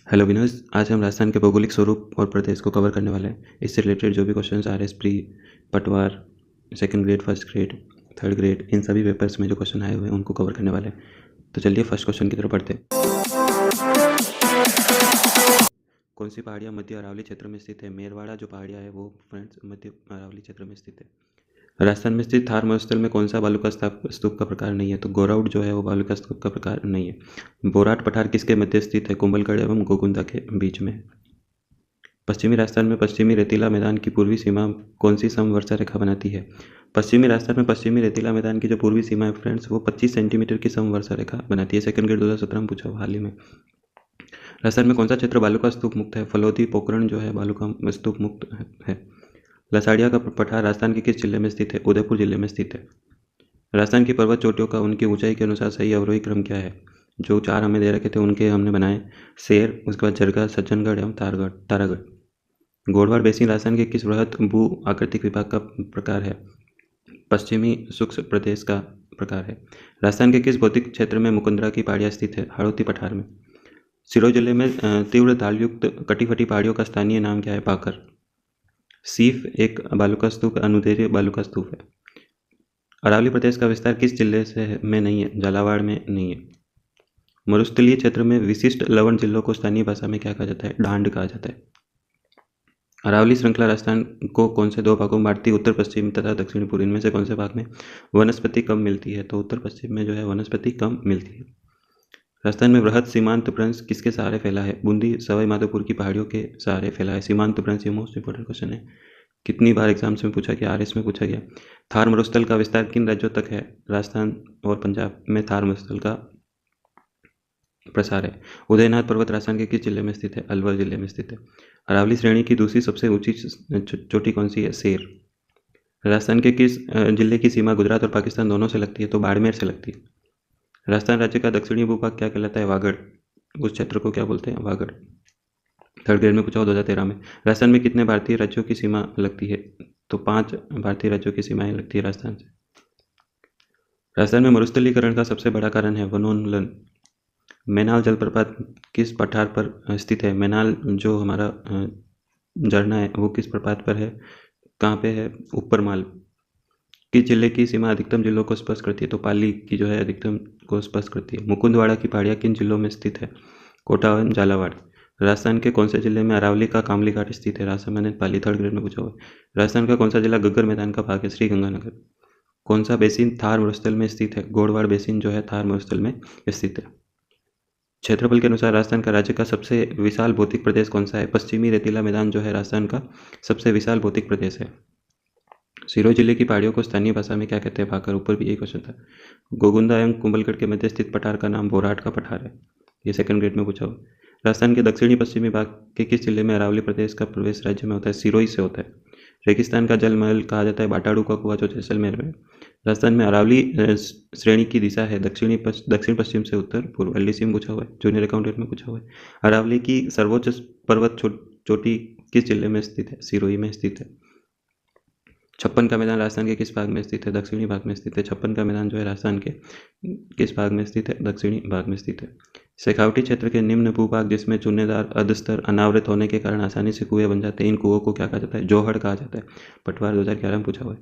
Hello Vinod, आज हम राजस्थान के भौगोलिक स्वरूप और प्रदेश को कवर करने वाले हैं। इससे रिलेटेड जो भी क्वेश्चंस आ रहे हैं, pre Patwar, second grade, first grade, third grade, इन सभी पेपर्स में जो क्वेश्चन आए हुए हैं उनको कवर करने वाले हैं। तो चलिए फर्स्ट क्वेश्चन की तरफ बढ़ते हैं। कौन सी पहाड़ियाँ मध्य अरावली क्षेत्र में स्थित है? मेरवाड़ा जो पहाड़ियाँ है वो फ्रेंड्स मध्य अरावली क्षेत्र में स्थित है। राजस्थान में स्थित थार मरुस्थल में कौन सा बालू का स्तूप का प्रकार नहीं है? तो गोराउड जो है वो बालू का स्तूप का प्रकार नहीं है। बोराट पठार किसके मध्य स्थित है? कुंभलगढ़ एवं गोकुंदा के बीच में है। पश्चिमी राजस्थान में पश्चिमी रेतीला मैदान की पूर्वी सीमा कौन सी समवर्षा रेखा बनाती है? पश्चिमी राजस्थान में पश्चिमी रेतीला मैदान की जो पूर्वी सीमा है फ्रेंड्स, वो 25 सेंटीमीटर की समवर्षा रेखा बनाती है। सेकंड ग्रेड 2017 में पूछा हुआ हाल ही में। राजस्थान में कौन सा क्षेत्र बालू का स्तूप मुक्त है? फलोदी पोखरण जो है बालू का स्तूप मुक्त है। लसाड़िया का पठार राजस्थान के किस जिले में स्थित है? उदयपुर जिले में स्थित है। राजस्थान की पर्वत चोटियों का उनकी ऊंचाई के अनुसार सही अवरोही क्रम क्या है? जो 4 हमें दे रखे थे उनके हमने बनाए। शेर, उसके बाद जरगा, सज्जनगढ़ एवं तारागढ़। गोड़वाड़ बेसिन राजस्थान के किस वृहद भू आकृतिक विभाग का प्रकार है? पश्चिमी शुष्क प्रदेश का प्रकार है। राजस्थान के किस भौतिक क्षेत्र में मुकुंदरा की पहाड़ियाँ स्थित है? हाड़ौती पठार में। सिरोही जिले में तीव्र ढालयुक्त कटी-फटी पहाड़ियों का स्थानीय नाम क्या है? पाकर। सीफ एक बालू का स्तूप, अनुदैर्ध्य बालू का स्तूप है। अरावली प्रदेश का विस्तार किस जिले से में नहीं है? झालावाड़ में नहीं है। मरुस्थलीय क्षेत्र में विशिष्ट लवण जिलों को स्थानीय भाषा में क्या कहा जाता है? डांड कहा जाता है। अरावली श्रृंखला राजस्थान को कौन से 2 भागों में बांटती है? उत्तर पश्चिम तथा दक्षिण पूर्व। इनमें से कौन से भाग में वनस्पति कम मिलती है? तो उत्तर पश्चिम में जो है वनस्पति कम मिलती है। राजस्थान में वृहद सीमांत भ्रंश किसके सहारे फैला है? बूंदी सवाई माधोपुर की पहाड़ियों के सहारे फैला है। सीमांत भ्रंश ये मोस्ट इंपॉर्टेंट क्वेश्चन है, कितनी बार एग्जाम्स में पूछा गया, आरएस में पूछा गया। थार मरुस्थल का विस्तार किन राज्यों तक है? राजस्थान और पंजाब में थार मरुस्थल का प्रसार है। उदयनाथ पर्वत राजस्थान के किस जिले में स्थित है? अलवर जिले में स्थित है। अरावली श्रेणी की दूसरी सबसे ऊंची चोटी कौन सी है? शेर। राजस्थान के किस जिले की सीमा गुजरात और पाकिस्तान दोनों से लगती है? तो बाड़मेर से लगती है। राजस्थान राज्य का दक्षिणी भूभाग क्या कहलाता है? वागड़। उस क्षेत्र को क्या बोलते हैं? वागड़। थर्ड ग्रेड में पूछा 2013 में। राजस्थान में कितने भारतीय राज्यों की सीमा लगती है? तो 5 भारतीय राज्यों की सीमाएं लगती है राजस्थान से। राजस्थान में मरुस्थलीकरण का सबसे बड़ा कारण है वनोन्मूलन। मैनाल जलप्रपात किस पठार पर स्थित है? मैनाल जो हमारा झरना है वो किस प्रपात पर है? कहाँ पे है? ऊपरमाल। किस जिले की सीमा अधिकतम जिलों को स्पर्श करती है? तो पाली की जो है अधिकतम को स्पर्श करती है। मुकुंदवाड़ा की पहाड़ियाँ किन जिलों में स्थित है? कोटा एवं झालावाड़। राजस्थान के कौन से जिले में अरावली का कामली घाट स्थित है? राजस्थान मैंने पाली थर्ड ग्रेड में पूछा हुआ है। राजस्थान का कौन सा जिला गग्गर मैदान का भाग है? श्रीगंगानगर। कौन सा बेसिन थार मरुस्थल में स्थित है? गोड़वाड़ बेसिन जो है थार मरुस्थल में स्थित है। क्षेत्रफल के अनुसार राजस्थान का राज्य का सबसे विशाल भौतिक प्रदेश कौन सा है? पश्चिमी रेतीला मैदान जो है राजस्थान का सबसे विशाल भौतिक प्रदेश है। सिरोही जिले की पहाड़ियों को स्थानीय भाषा में क्या कहते हैं? भाकर। ऊपर भी यही क्वेश्चन था। गोगुंदा एवं कुंभलगढ़ के मध्य स्थित पठार का नाम बोराट का पठार है। ये सेकंड ग्रेड में पूछा हुआ। राजस्थान के दक्षिणी पश्चिमी भाग के किस जिले में अरावली प्रदेश का प्रवेश राज्य में होता है? सिरोही से होता है। रेगिस्तान का जल महल कहा जाता है बाटाड़ू का कुआं जो जैसलमेर में। राजस्थान में अरावली श्रेणी की दिशा है दक्षिण पश्चिम से उत्तर पूर्व। एलडीसी में पूछा हुआ है, जूनियर अकाउंटेंट में पूछा हुआ है। अरावली की सर्वोच्च पर्वत चोटी किस जिले में स्थित है? सिरोही में स्थित है। छप्पन का मैदान राजस्थान के किस भाग में स्थित है? दक्षिणी भाग में स्थित है। छप्पन का मैदान जो है राजस्थान के किस भाग में स्थित है? दक्षिणी भाग में स्थित है। शेखावटी क्षेत्र के निम्न भूभाग जिसमें चूनेदार अधस्तर अनावृत होने के कारण आसानी से कुएं बन जाते हैं, इन कुओं को क्या कहा जाता है? जोहड़ कहा जाता है। पटवार 2011 में पूछा हुआ है।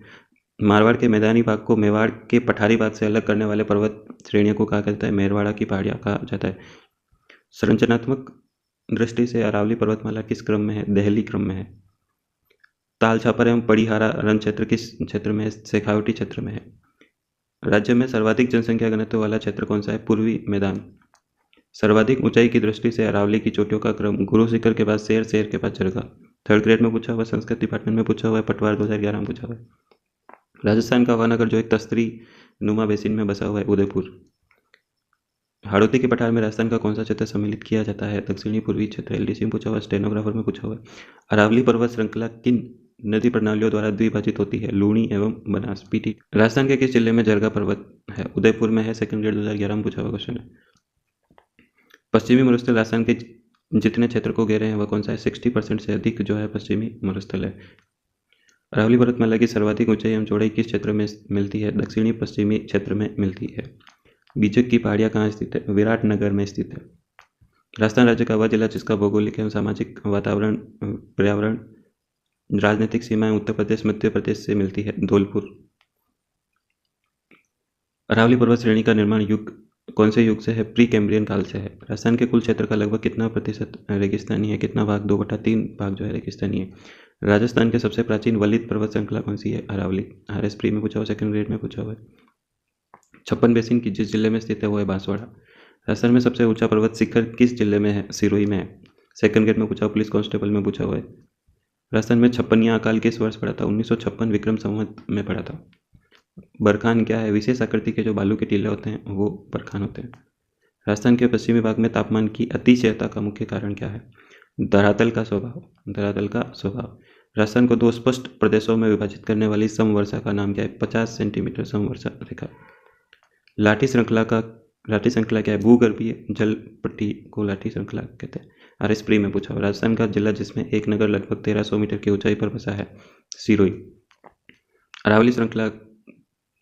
मारवाड़ के मैदानी भाग को मेवाड़ के पठारी भाग से अलग करने वाले पर्वत श्रेणियों को कहा जाता है? मेरवाड़ा की पहाड़ियाँ कहा जाता है। संरचनात्मक दृष्टि से अरावली पर्वतमाला किस क्रम में है? दहली क्रम में है। ताल छापर एवं पड़ीहारा रण क्षेत्र किस क्षेत्र में है? शेखावटी क्षेत्र में है। राज्य में सर्वाधिक जनसंख्या घनत्व वाला क्षेत्र कौन सा है? पूर्वी मैदान। सर्वाधिक ऊंचाई की दृष्टि से अरावली की चोटियों का क्रम गुरु शिखर के बाद शेर, शेर के बाद जरगा। थर्ड ग्रेड में पूछा हुआ, संस्कृत डिपार्टमेंट में पूछा हुआ है, पटवार 2011 में पूछा हुआ है। राजस्थान का वहानगर जो एक तस्तरी नुमा बेसिन में बसा हुआ है, उदयपुर। हाड़ौती के पठार में राजस्थान का कौन सा क्षेत्र सम्मिलित किया जाता है? दक्षिणी पूर्वी क्षेत्र। एलडीसी में पूछा हुआ, स्टेनोग्राफर में पूछा हुआ है। अरावली पर्वत श्रृंखला किन नदी प्रणालियों द्वारा द्विभाजित होती है? लूणी एवं बनास। पीटी। राजस्थान के किस जिले में जरगा पर्वत है? उदयपुर में है। सेकंड ग्रेड 2011 में पूछा हुआ क्वेश्चन है। पश्चिमी मरुस्थल राजस्थान के जितने क्षेत्र को घेरे हैं वह कौन सा है? 60% से अधिक जो है पश्चिमी मरुस्थल है। अरावली पर्वतमाला की सर्वाधिक ऊंचाई एवं चौड़ाई किस क्षेत्र में मिलती है? दक्षिणी पश्चिमी क्षेत्र में मिलती है। बीजक की पहाड़ियाँ कहाँ स्थित है? विराटनगर में स्थित है। राजस्थान राज्य का वह जिला जिसका भौगोलिक एवं सामाजिक वातावरण पर्यावरण राजनीतिक सीमाएं उत्तर प्रदेश मध्य प्रदेश से मिलती है, धौलपुर। अरावली पर्वत श्रेणी का निर्माण युग कौन से युग से है? प्री कैम्ब्रियन काल से है। राजस्थान के कुल क्षेत्र का लगभग कितना प्रतिशत रेगिस्तानी है? कितना भाग? 2/3 भाग जो है रेगिस्तानी है। राजस्थान के सबसे प्राचीन वलित पर्वत श्रृंखला कौन सी है? अरावली। RS प्री में पूछा हुआ, सेकंड ग्रेड में पूछा हुआ है। 56 बेसिन की जिस जिले में स्थित है वो है बांसवाड़ा। राजस्थान में सबसे ऊंचा पर्वत शिखर किस जिले में है? सिरोही में है। सेकंड ग्रेड में पूछा हुआ, पुलिस कांस्टेबल में पूछा हुआ है। राजस्थान में 56वां अकाल किस वर्ष पड़ा था? 1956 विक्रम संवत में पड़ा था। बरखान क्या है? विशेष आकृति के जो बालू के टीले होते हैं वो बरखान होते हैं। राजस्थान के पश्चिमी भाग में तापमान की अतिशयता का मुख्य कारण क्या है? धरातल का स्वभाव। धरातल का स्वभाव। राजस्थान को 2 स्पष्ट प्रदेशों में विभाजित करने वाली समवर्षा का नाम क्या है? 50 सेंटीमीटर समवर्षा रेखा। लाठी श्रृंखला क्या है? भूगर्भीय जल पट्टी को लाठी श्रृंखला कहते हैं। RS प्री में पूछा हुआ। राजस्थान का जिला जिसमें एक नगर लगभग 1300 मीटर की ऊंचाई पर बसा है, सिरोही। अरावली श्रृंखला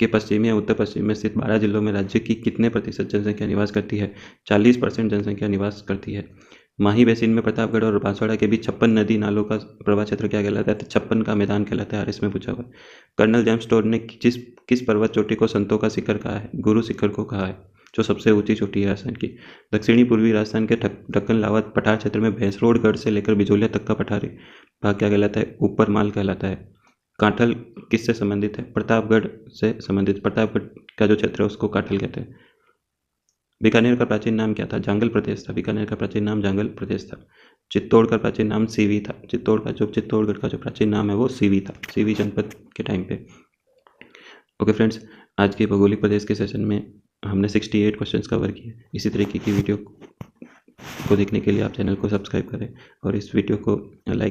के पश्चिमी या उत्तर पश्चिम में स्थित 12 जिलों में राज्य की कितने प्रतिशत जनसंख्या निवास करती है? 40% जनसंख्या निवास करती है। माही बेसिन में प्रतापगढ़ और बांसवाड़ा के बीच 56 नदी नालों का प्रवाह क्षेत्र क्या कहलाता है? 56 का मैदान कहलाता है। RS में पूछा हुआ। कर्नल जेम्स टोड ने किस पर्वत चोटी को संतों का शिखर कहा है? गुरु शिखर को कहा है, जो सबसे ऊंची चोटी है राजस्थान की। दक्षिणी पूर्वी राजस्थान के ढक्कन लावा पठार क्षेत्र में भैंसरोडगढ़ से लेकर बिजोलिया तक का पठारी भाग क्या कहलाता है? ऊपर माल कहलाता है। कांठल किससे संबंधित है? प्रतापगढ़ से संबंधित। प्रतापगढ़ का जो क्षेत्र है उसको कांठल कहते हैं। बीकानेर का प्राचीन नाम क्या था? जांगल प्रदेश था। बीकानेर का प्राचीन नाम जांगल प्रदेश था। चित्तौड़ का प्राचीन नाम सीवी था। चित्तौड़गढ़ का जो प्राचीन नाम है वो सीवी था, सीवी जनपद के टाइम पे। ओके फ्रेंड्स, आज के भौगोलिक प्रदेश के सेशन में हमने 68 क्वेश्चंस कवर किए। इसी तरीके की वीडियो को देखने के लिए आप चैनल को सब्सक्राइब करें और इस वीडियो को लाइक